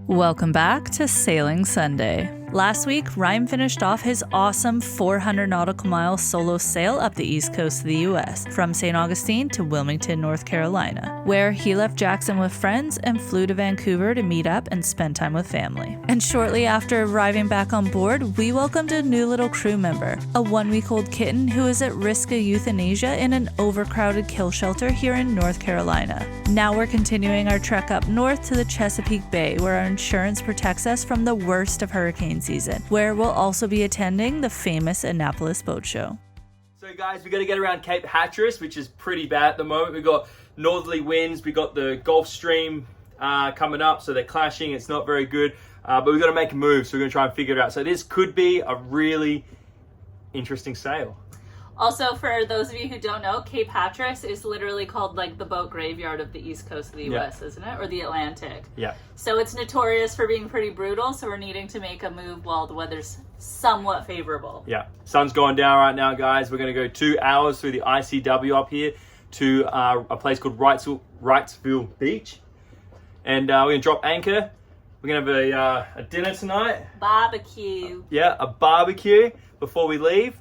Welcome back to Sailing Sunday. Last week, Ryan finished off his awesome 400 nautical mile solo sail up the east coast of the US, from St. Augustine to Wilmington, North Carolina, where he left Jackson with friends and flew to Vancouver to meet up and spend time with family. And shortly after arriving back on board, we welcomed a new little crew member, a 1-week-old kitten who is at risk of euthanasia in an overcrowded kill shelter here in North Carolina. Now we're continuing our trek up north to the Chesapeake Bay, where our insurance protects us from the worst of hurricane season, where we'll also be attending the famous Annapolis Boat Show. So guys, we got to get around Cape Hatteras, which is pretty bad at the moment. We've got northerly winds, we got the Gulf Stream coming up, so they're clashing. It's not very good, but we've got to make a move, so we're going to try and figure it out. So this could be a really interesting sail. Also, for those of you who don't know, Cape Hatteras is literally called like the boat graveyard of the east coast of the US, isn't it? Or the Atlantic. Yeah. So it's notorious for being pretty brutal, so we're needing to make a move while the weather's somewhat favorable. Yeah. Sun's going down right now, guys. We're going to go 2 hours through the ICW up here to a place called Wrightsville Beach. And we're going to drop anchor. We're going to have a dinner tonight. Barbecue. Yeah, a barbecue before we leave.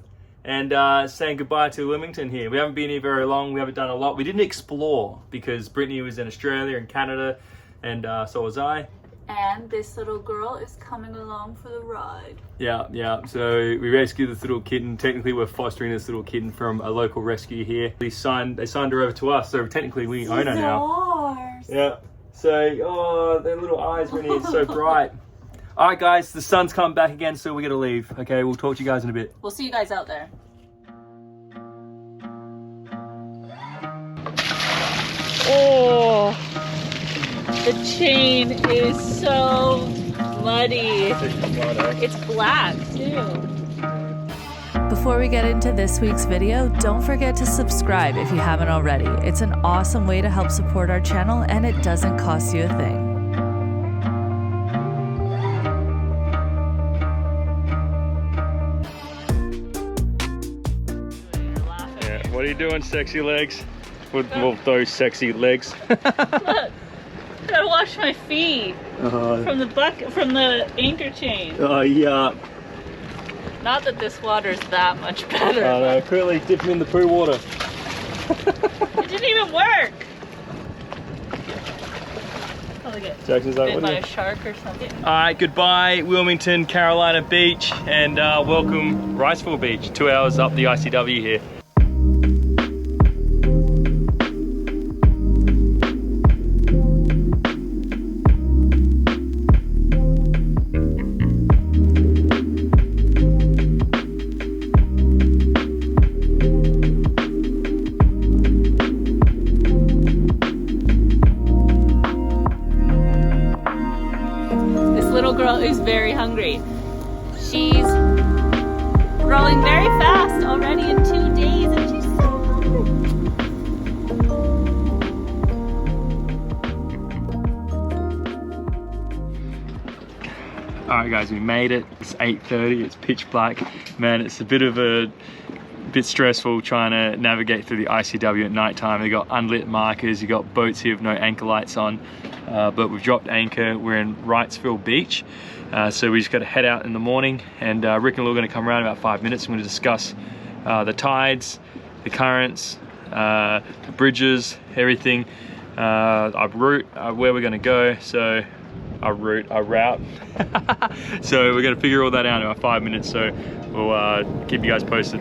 And saying goodbye to Wilmington here. We haven't been here very long. We haven't done a lot. We didn't explore because Brittni was in Australia and Canada, and so was I. And this little girl is coming along for the ride. Yeah. So we rescued this little kitten. Technically, we're fostering this little kitten from a local rescue here. They signed her over to us, so technically we own her now. Ours. Yeah. So, oh, their little eyes, Brittni, it's so bright. All right, guys, the sun's coming back again, so we're going to leave. Okay, we'll talk to you guys in a bit. We'll see you guys out there. Oh, the chain is so muddy. It's black, too. Before we get into this week's video, don't forget to subscribe if you haven't already. It's an awesome way to help support our channel, and it doesn't cost you a thing. What are you doing, sexy legs? With those sexy legs. Look, gotta wash my feet from the anchor chain. Oh yeah. Not that this water's that much better. Oh no, quickly dip them in the poo water. It didn't even work. Probably get bit by a shark or something. All right, goodbye Wilmington, Carolina Beach, and welcome Wrightsville Beach. 2 hours up the ICW here. Is very hungry. She's growing very fast already in 2 days, and she's so hungry. All right, guys, we made it. It's 8:30. It's pitch black. Man, it's a bit stressful trying to navigate through the ICW at night time. They got unlit markers. You got boats here with no anchor lights on. But we've dropped anchor. We're in Wrightsville Beach. So we just got to head out in the morning, and Rick and Lou are going to come around in about 5 minutes. We're going to discuss the tides, the currents, the bridges, everything, our route, where we're going to go. So our route. So we're going to figure all that out in about 5 minutes. So we'll keep you guys posted.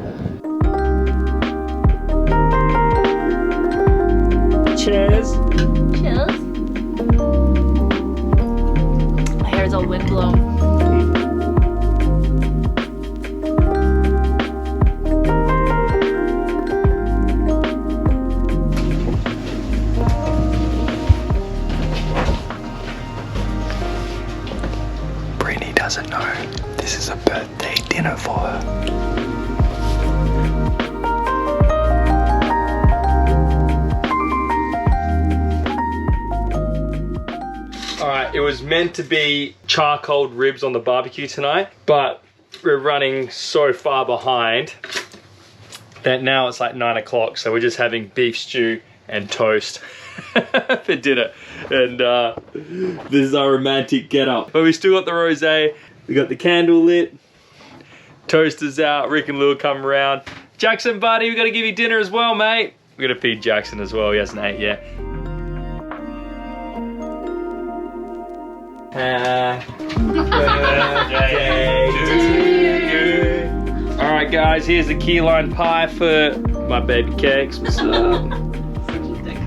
Cheers. Cheers. My hair's all windblown. Brittni doesn't know this is a birthday dinner for her. Alright, it was meant to be charcoaled ribs on the barbecue tonight, but we're running so far behind that now it's like 9 o'clock, so we're just having beef stew and toast for dinner. And this is our romantic get up. But we still got the rosé. We got the candle lit. Toasters out. Rick and Lou come around. Jackson, buddy, we got to give you dinner as well, mate. We got to feed Jackson as well. He hasn't ate yet. Happy birthday to you. Alright guys, here's the key lime pie for my baby cakes. What's up?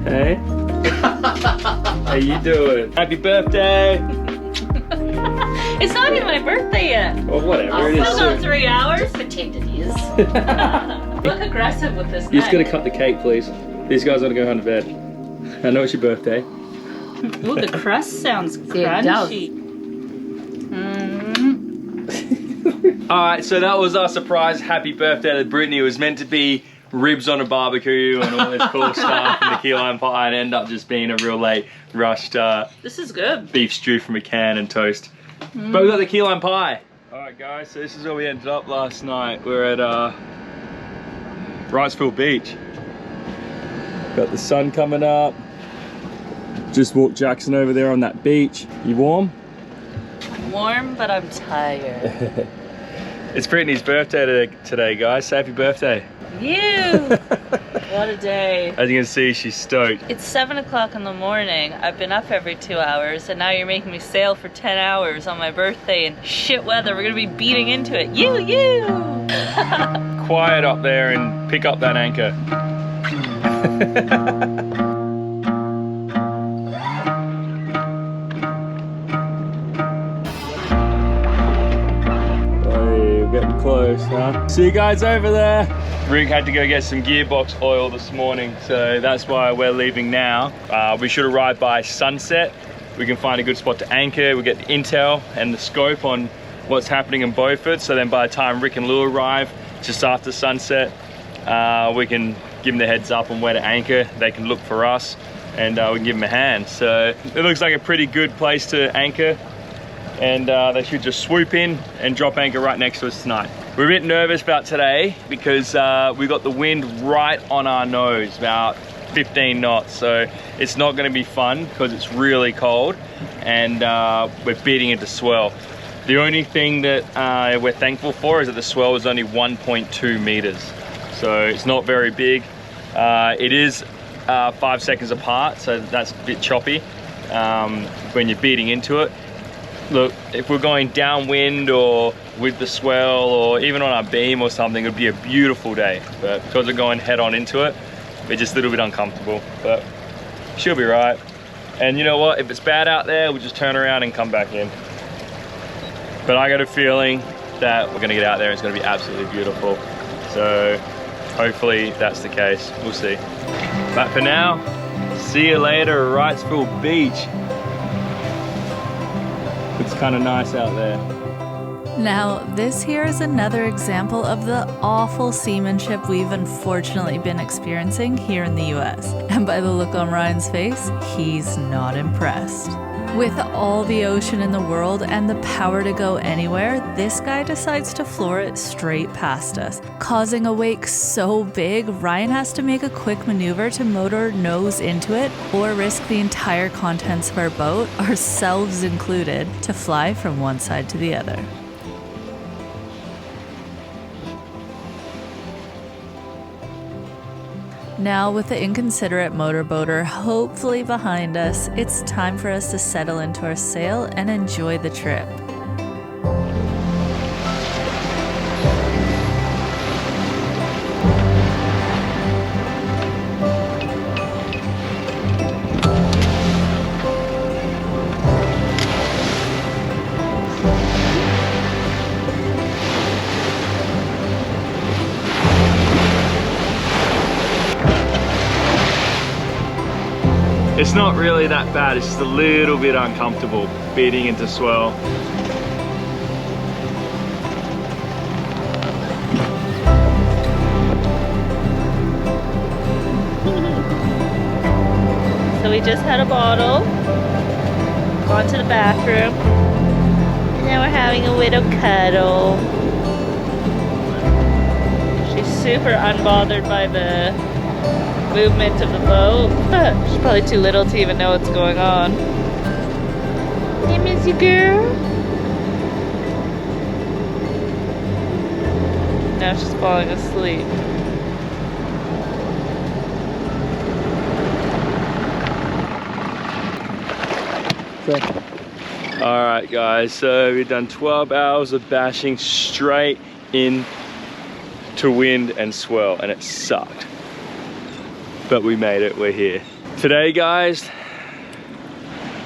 Hey? How you doing? Happy birthday! It's not even my birthday yet. Well, whatever. It is Still got 3 hours. Potato knees. Look aggressive with this. You're just gonna cut the cake, please. These guys want to go home to bed. I know it's your birthday. Ooh, the crust sounds crunchy. Alright, so that was our surprise happy birthday to Brittni. It was meant to be ribs on a barbecue and all this cool stuff and the key lime pie, and ended up just being a real late rushed this is good. beef stew from a can and toast. But we got the key lime pie. Alright guys, so this is where we ended up last night. We're at Wrightsville Beach. Got the sun coming up. Just walked Jackson over there on that beach. You warm? Warm, but I'm tired. It's Brittni's birthday today, guys. So happy birthday. You! What a day. As you can see, she's stoked. It's 7 o'clock in the morning. I've been up every 2 hours, and now you're making me sail for 10 hours on my birthday in shit weather. We're gonna be beating into it. You! Quiet up there and pick up that anchor. Getting close, huh? See you guys over there. Rick had to go get some gearbox oil this morning, so that's why we're leaving now. We should arrive by sunset. We can find a good spot to anchor. We get the intel and the scope on what's happening in Beaufort, so then by the time Rick and Lou arrive, just after sunset, we can give them the heads up on where to anchor. They can look for us, and we can give them a hand. So it looks like a pretty good place to anchor. And they should just swoop in and drop anchor right next to us tonight. We're a bit nervous about today because we got the wind right on our nose, about 15 knots. So it's not gonna be fun because it's really cold and we're beating into swell. The only thing that we're thankful for is that the swell is only 1.2 meters. So it's not very big. It is 5 seconds apart, so that's a bit choppy when you're beating into it. Look, if we're going downwind or with the swell or even on our beam or something, it would be a beautiful day. But because we're going head on into it, we're just a little bit uncomfortable, but she'll be right. And you know what? If it's bad out there, we'll just turn around and come back in. But I got a feeling that we're gonna get out there and it's gonna be absolutely beautiful. So hopefully that's the case. We'll see. But for now, see you later, Wrightsville Beach. It's kind of nice out there. Now, this here is another example of the awful seamanship we've unfortunately been experiencing here in the US. And by the look on Ryan's face, he's not impressed. With all the ocean in the world and the power to go anywhere, this guy decides to floor it straight past us, causing a wake so big, Ryan has to make a quick maneuver to motor nose into it or risk the entire contents of our boat, ourselves included, to fly from one side to the other. Now, with the inconsiderate motorboater hopefully behind us, it's time for us to settle into our sail and enjoy the trip. It's not really that bad, it's just a little bit uncomfortable beating into swell. So we just had a bottle, gone to the bathroom, and now we're having a little cuddle. She's super unbothered by the movement of the boat. She's probably too little to even know what's going on. Hey, miss you, girl. Now she's falling asleep. Alright guys, so we've done 12 hours of bashing straight in to wind and swell, and it sucked. But we made it, we're here. Today guys,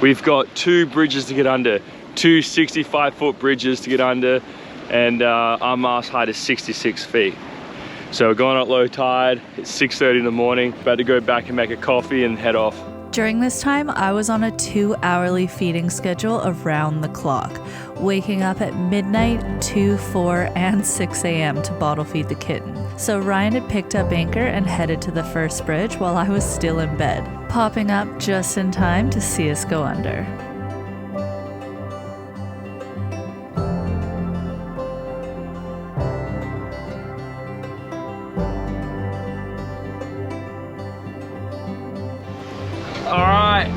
we've got 2 bridges to get under. 2 65-foot bridges to get under, and our mast height is 66 feet. So we're going at low tide, it's 6:30 in the morning, about to go back and make a coffee and head off. During this time, I was on a 2-hourly feeding schedule around the clock, waking up at midnight, 2, 4, and 6 a.m. to bottle feed the kitten. So Ryan had picked up anchor and headed to the first bridge while I was still in bed, popping up just in time to see us go under.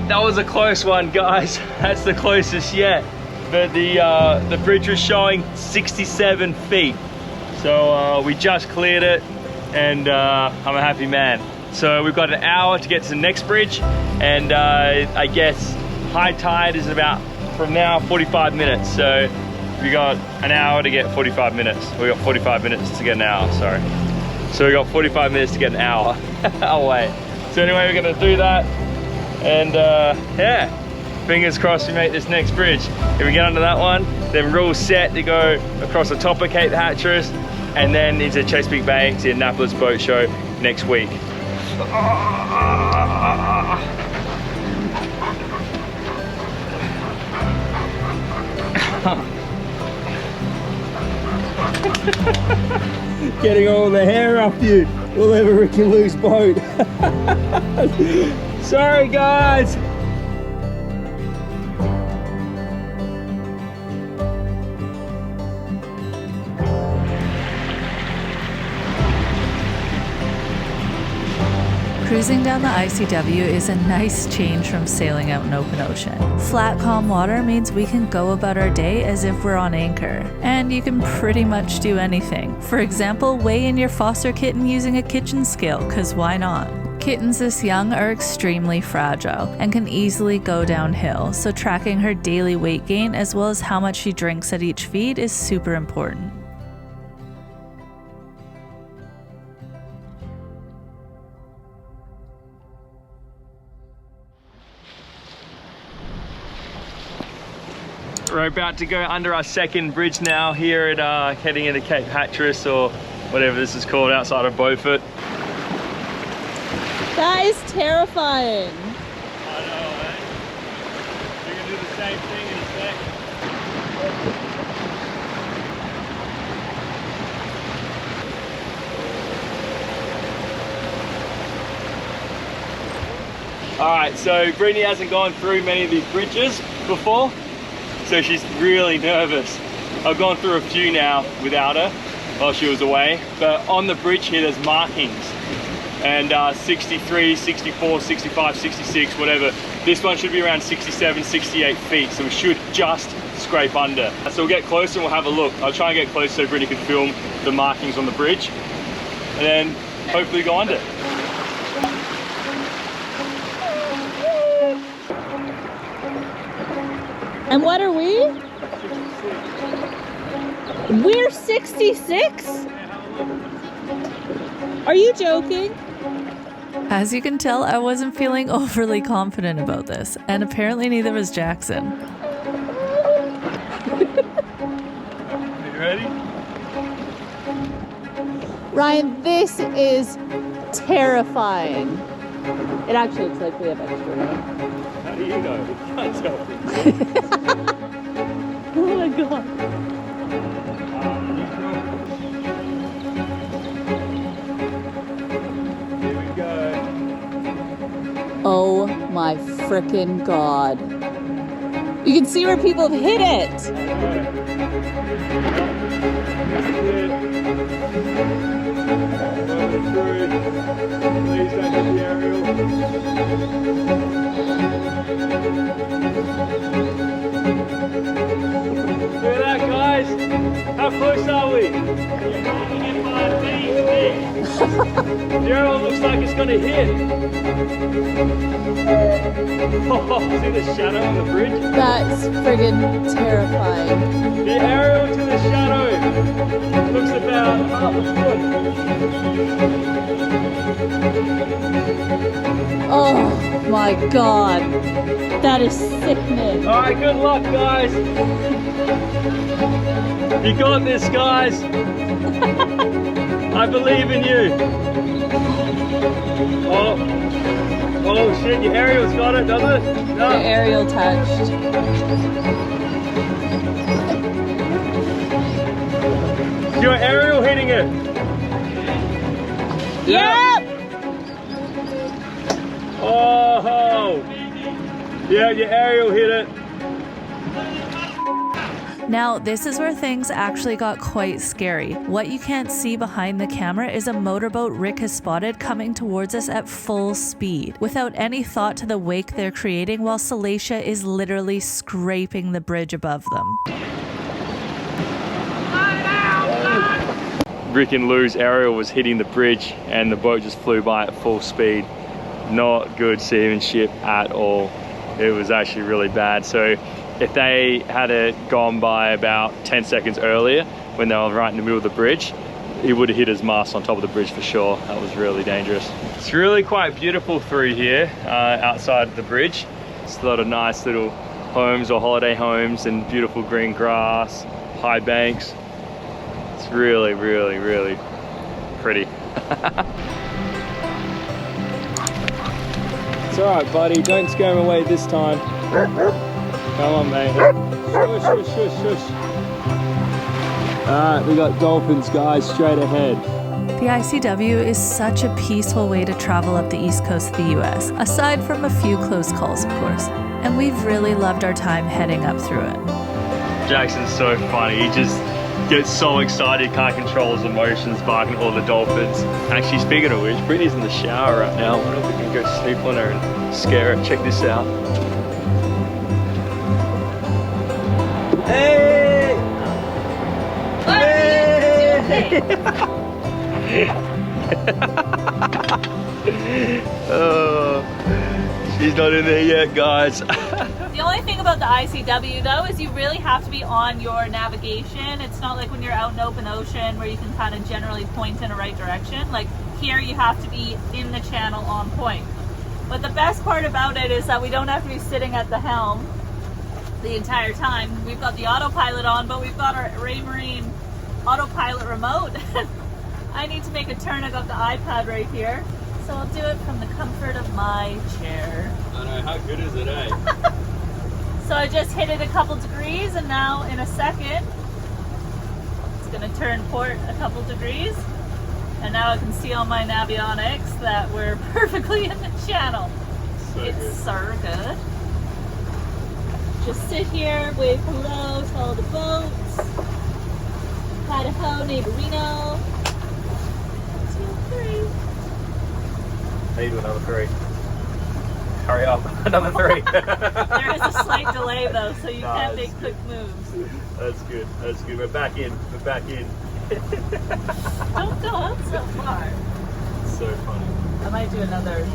That was a close one, guys. That's the closest yet. But the bridge was showing 67 feet. So we just cleared it, and I'm a happy man. So we've got an hour to get to the next bridge, and I guess high tide is about, from now, 45 minutes. So we got an hour to get 45 minutes. We got 45 minutes to get an hour, sorry. So we got 45 minutes to get an hour away. So anyway, we're gonna do that. And yeah, fingers crossed we make this next bridge. If we get under that one, then we're all set to go across the top of Cape Hatteras and then into Chesapeake Bay to the Annapolis Boat Show next week. Getting all the hair off you. We'll have a Ricky Lou's boat. Sorry guys. Cruising down the ICW is a nice change from sailing out in open ocean. Flat, calm water means we can go about our day as if we're on anchor. And you can pretty much do anything. For example, weigh in your foster kitten using a kitchen scale, cause why not? Kittens this young are extremely fragile and can easily go downhill, so tracking her daily weight gain as well as how much she drinks at each feed is super important. We're about to go under our second bridge now here at heading into Cape Hatteras, or whatever this is called outside of Beaufort. That is terrifying. I know, eh? You're gonna do the same thing in a sec. Alright, so Brittni hasn't gone through many of these bridges before, so she's really nervous. I've gone through a few now without her while she was away, but on the bridge here there's markings. And 63, 64, 65, 66, whatever. This one should be around 67, 68 feet, so we should just scrape under. So we'll get closer and we'll have a look. I'll try and get close so Brittni can film the markings on the bridge, and then hopefully go under. And what are we? We're 66? Are you joking? As you can tell, I wasn't feeling overly confident about this, and apparently neither was Jackson. Are you ready? Ryan, this is terrifying. It actually looks like we have extra room. How do you know? You can't tell. Oh my god. Here we go. Oh my frickin' god. You can see where people have hit it. through. Please don't hit the aerial. Look at that, guys. How close are we? The aerial looks like it's going to hit. Oh, see the shadow on the bridge? That's friggin' terrifying. The aerial to the shadow looks about half a foot. Oh my god. That is sickening. Alright, good luck, guys. You got this, guys. I believe in you. Oh shit, your aerial's got it, doesn't it? No. The aerial touched. Your aerial hitting it. Yep! Oh! Yeah, your aerial hit it. Now, this is where things actually got quite scary. What you can't see behind the camera is a motorboat Rick has spotted coming towards us at full speed, without any thought to the wake they're creating while Salacia is literally scraping the bridge above them. Rick and Lou's aerial was hitting the bridge and the boat just flew by at full speed. Not good seamanship at all. It was actually really bad. So if they had gone by about 10 seconds earlier when they were right in the middle of the bridge, it would have hit his mast on top of the bridge for sure. That was really dangerous. It's really quite beautiful through here outside the bridge. It's a lot of nice little homes or holiday homes and beautiful green grass, high banks. It's really, really, really pretty. It's all right, buddy. Don't scare him away this time. Come on, mate. Shush, shush, shush, shush. Alright, we got dolphins, guys, straight ahead. The ICW is such a peaceful way to travel up the east coast of the US, aside from a few close calls, of course. And we've really loved our time heading up through it. Jackson's so funny. He just gets so excited, can't control his emotions, barking at all the dolphins. Actually, speaking of which, Brittni's in the shower right now. I wonder if we can go snoop on her and scare her. Check this out. Hey! Hey! Oh, she's not in there yet, guys. The only thing about the ICW though is you really have to be on your navigation. It's not like when you're out in open ocean where you can kind of generally point in a right direction. Like here you have to be in the channel on point. But the best part about it is that we don't have to be sitting at the helm the entire time. We've got the autopilot on, but we've got our Raymarine autopilot remote. I need to make a turn. I got the iPad right here, so I'll do it from the comfort of my chair. I know, how good is it, eh? So I just hit it a couple degrees, and now in a second it's going to turn port a couple degrees, and now I can see on my navionics that we're perfectly in the channel. It's so good. Just sit here, wave hello to all the boats. Idaho, Neighborino. 1, 2, 3. I need another 3. Hurry up, another 3. There is a slight delay though, so you can't make quick moves. That's good, that's good. We're back in, we're back in. Don't go out so far. So funny. I might do another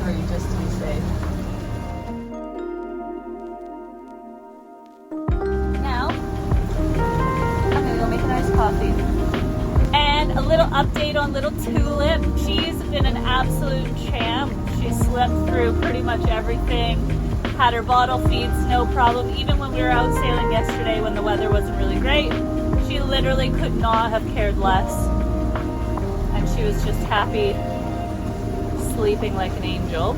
3 just to be safe. Now, I'm gonna go make a nice coffee. And a little update on little Tulip. She's been an absolute champ. She slept through pretty much everything. Had her bottle feeds, no problem. Even when we were out sailing yesterday when the weather wasn't really great, she literally could not have cared less. And she was just happy, sleeping like an angel.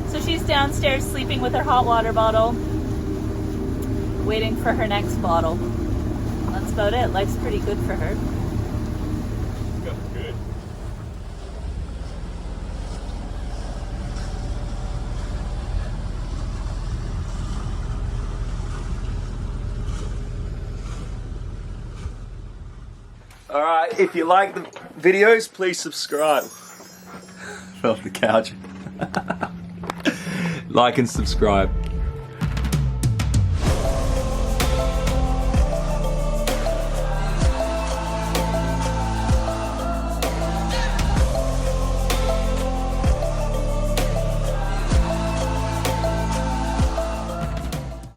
So she's downstairs sleeping with her hot water bottle, waiting for her next bottle. That's about it. Life's pretty good for her. Good. Alright, if you like the videos, please subscribe. Fell off the couch. Like and subscribe.